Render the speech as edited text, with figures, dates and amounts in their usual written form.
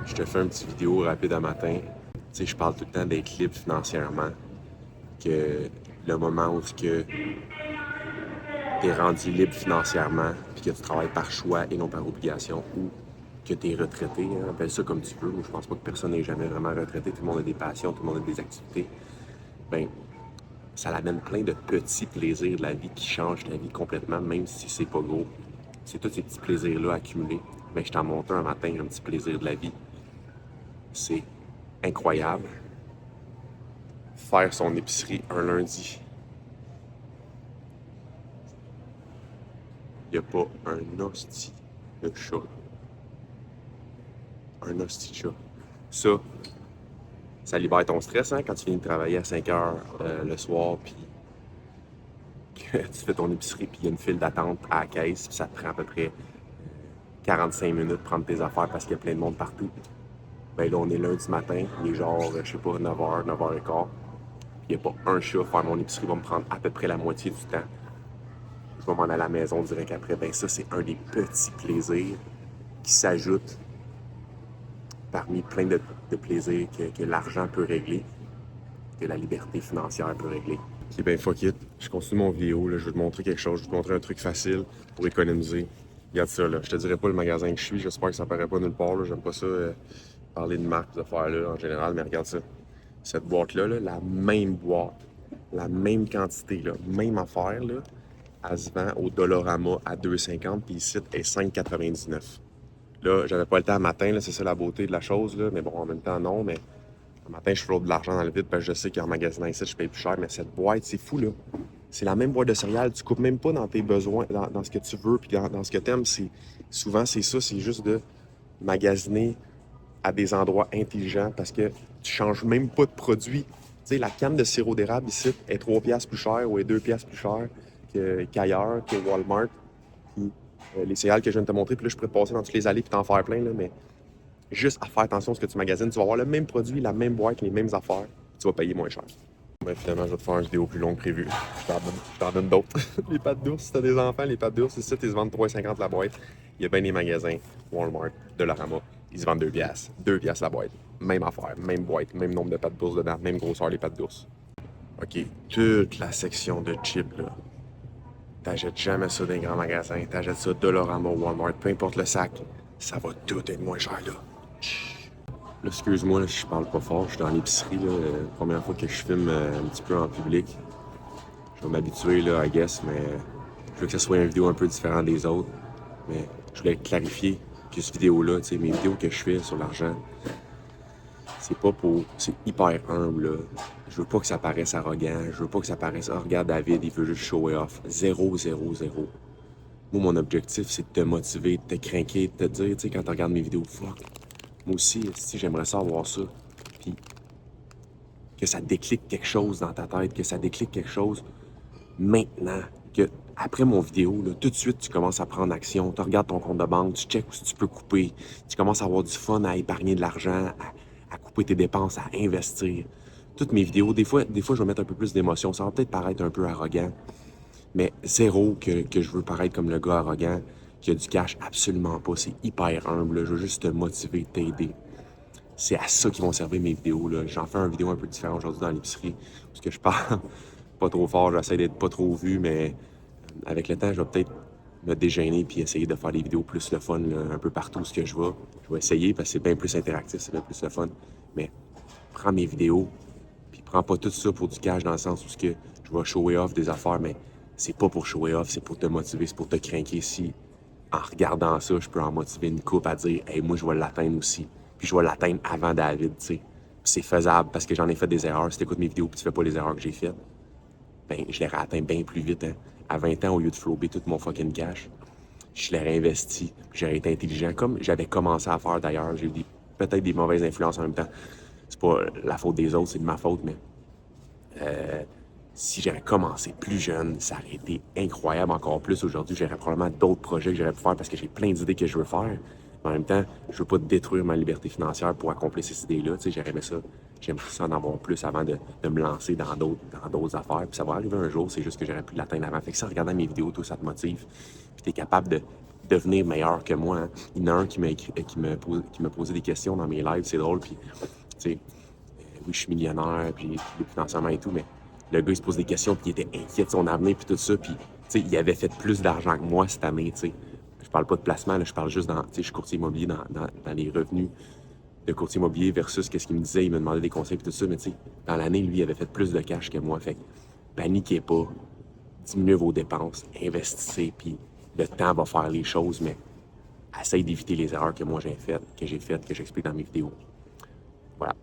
Je te fais une petite vidéo rapide à matin. Tu sais, je parle tout le temps d'être libre financièrement. Que le moment où tu es rendu libre financièrement, puis que tu travailles par choix et non par obligation, ou que tu es retraité, hein, appelle ça comme tu veux. Moi, je pense pas que personne n'est jamais vraiment retraité. Tout le monde a des passions, tout le monde a des activités. Ben, ça l'amène plein de petits plaisirs de la vie qui changent ta vie complètement, même si c'est pas gros. C'est tous ces petits plaisirs-là accumulés. Ben, je t'en montre un matin, un petit plaisir de la vie. C'est incroyable. Faire son épicerie un lundi. Il n'y a pas un hostie de chat. Un hostie de chat. Ça libère ton stress, hein, quand tu finis de travailler à 5 heures le soir, puis que tu fais ton épicerie, puis il y a une file d'attente à la caisse, puis ça te prend à peu près 45 minutes de prendre tes affaires parce qu'il y a plein de monde partout. Ben là, on est lundi matin, il est genre, je sais pas, 9h, 9h15. Il n'y a pas un chat. Faire mon épicerie va me prendre à peu près la moitié du temps. Je vais m'en aller à la maison direct après. Ben ça, c'est un des petits plaisirs qui s'ajoutent parmi plein de plaisirs que l'argent peut régler, que la liberté financière peut régler. Ok, ben fuck it. Je continue mon vidéo. Là. Je vais te montrer quelque chose. Je vais te montrer un truc facile pour économiser. Regarde ça, là. Je te dirai pas le magasin que je suis. J'espère que ça paraît pas nulle part. Là. J'aime pas ça parler de marques, de faire là en général, mais regarde ça. Cette boîte-là, là, la même boîte, la même quantité, là, même affaire, là, elle se vend au Dollarama à 2,50 puis ici, elle est 5,99. Là, j'avais pas le temps le matin, là, c'est ça la beauté de la chose, là, mais bon, en même temps, non, mais le matin, je flotte de l'argent dans le vide parce que je sais qu'en magasinant ici, je paye plus cher, mais cette boîte, c'est fou, là. C'est la même boîte de céréales, tu coupes même pas dans tes besoins, dans ce que tu veux, puis dans ce que t'aimes. Souvent, c'est ça, c'est juste de magasiner à des endroits intelligents parce que tu changes même pas de produit. Tu sais, la canne de sirop d'érable ici est 3 piastres plus chère ou est 2 piastres plus chère qu'ailleurs, que Walmart. Puis, les céréales que je viens de te montrer, puis là, je pourrais te passer dans toutes les allées puis t'en faire plein, là, mais juste à faire attention à ce que tu magasines, tu vas avoir le même produit, la même boîte, les mêmes affaires, tu vas payer moins cher. Ben, finalement, je vais te faire une vidéo plus longue que prévu. Je t'en donne d'autres. Les pâtes d'ours, si t'as des enfants, les pâtes d'ours, ici, ils se vendent 3,50 la boîte. Il y a bien des magasins, Walmart, Dollarama, ils se vendent 2 piastres. 2 piastres la boîte. Même affaire, même boîte, même nombre de pâtes d'ours dedans, même grosseur les pâtes d'ours. OK, toute la section de chips, là. T'achètes jamais ça dans les grands magasins. T'achètes ça Dollarama, Walmart, peu importe le sac. Ça va tout être moins cher, là. Là, excuse-moi, là, si je parle pas fort, je suis dans l'épicerie, là, première fois que je filme un petit peu en public. Je vais m'habituer, là, I guess, mais je veux que ce soit une vidéo un peu différente des autres. Mais je voulais clarifier que cette vidéo-là, tu sais, mes vidéos que je fais sur l'argent, c'est pas pour... C'est hyper humble, là. Je veux pas que ça paraisse arrogant, je veux pas que ça paraisse... Oh, regarde David, il veut juste show off. Zéro, zéro, zéro. Moi, mon objectif, c'est de te motiver, de te craquer, de te dire, tu sais, quand tu regardes mes vidéos, fuck, moi aussi, si j'aimerais ça avoir ça. Puis que ça déclique quelque chose dans ta tête, que ça déclique quelque chose maintenant. Que après mon vidéo, là, tout de suite, tu commences à prendre action. Tu regardes ton compte de banque, tu checkes où tu peux couper. Tu commences à avoir du fun à épargner de l'argent, à couper tes dépenses, à investir. Toutes mes vidéos, des fois, je vais mettre un peu plus d'émotion. Ça va peut-être paraître un peu arrogant, mais zéro que je veux paraître comme le gars arrogant qui a du cash, absolument pas. C'est hyper humble, là. Je veux juste te motiver, t'aider. C'est à ça qu'ils vont servir mes vidéos, là. J'en fais une vidéo un peu différente aujourd'hui dans l'épicerie, parce que je parle pas trop fort, j'essaie d'être pas trop vu, mais avec le temps, je vais peut-être me dégainer puis essayer de faire des vidéos plus le fun, là, un peu partout où je vais. Je vais essayer parce que c'est bien plus interactif, c'est bien plus le fun. Mais prends mes vidéos, puis prends pas tout ça pour du cash dans le sens où je vais shower off des affaires, mais c'est pas pour shower off, c'est pour te motiver, c'est pour te craquer. Si en regardant ça, je peux en motiver une couple à dire hey, moi je vais l'atteindre aussi. Puis je vais l'atteindre avant David, tu sais. Puis c'est faisable parce que j'en ai fait des erreurs. Si t'écoutes mes vidéos et tu fais pas les erreurs que j'ai faites, ben je les atteint bien plus vite, hein. À 20 ans, au lieu de flober tout mon fucking cash, je l'ai réinvesti, j'ai été intelligent, comme j'avais commencé à faire d'ailleurs. J'ai eu peut-être des mauvaises influences en même temps. C'est pas la faute des autres, c'est de ma faute, mais si j'avais commencé plus jeune, ça aurait été incroyable encore plus. Aujourd'hui, j'aurais probablement d'autres projets que j'aurais pu faire parce que j'ai plein d'idées que je veux faire. Mais en même temps, je veux pas détruire ma liberté financière pour accomplir ces idées-là. Tu sais, j'aimerais ça en avoir plus avant de me lancer dans d'autres affaires. Puis ça va arriver un jour, c'est juste que j'aurais pu l'atteindre avant. Fait que ça, en regardant mes vidéos, tout ça te motive. Puis t'es capable devenir meilleur que moi. Hein. Il y en a un qui m'a posé des questions dans mes lives, c'est drôle, puis, tu sais, oui, je suis millionnaire, puis financièrement et tout, mais le gars, il se pose des questions, puis il était inquiet de son avenir, puis tout ça, puis, tu sais, il avait fait plus d'argent que moi cette année, tu sais. Je parle pas de placement, là, je parle juste dans, tu sais, je suis courtier immobilier dans les revenus de courtier immobilier versus qu'est-ce qu'il me disait, il me demandait des conseils, puis tout ça, mais tu sais, dans l'année, lui, il avait fait plus de cash que moi, fait que paniquez pas, diminuez vos dépenses, investissez, puis le temps va faire les choses, mais essayez d'éviter les erreurs que moi j'ai faites, que j'explique dans mes vidéos. Voilà.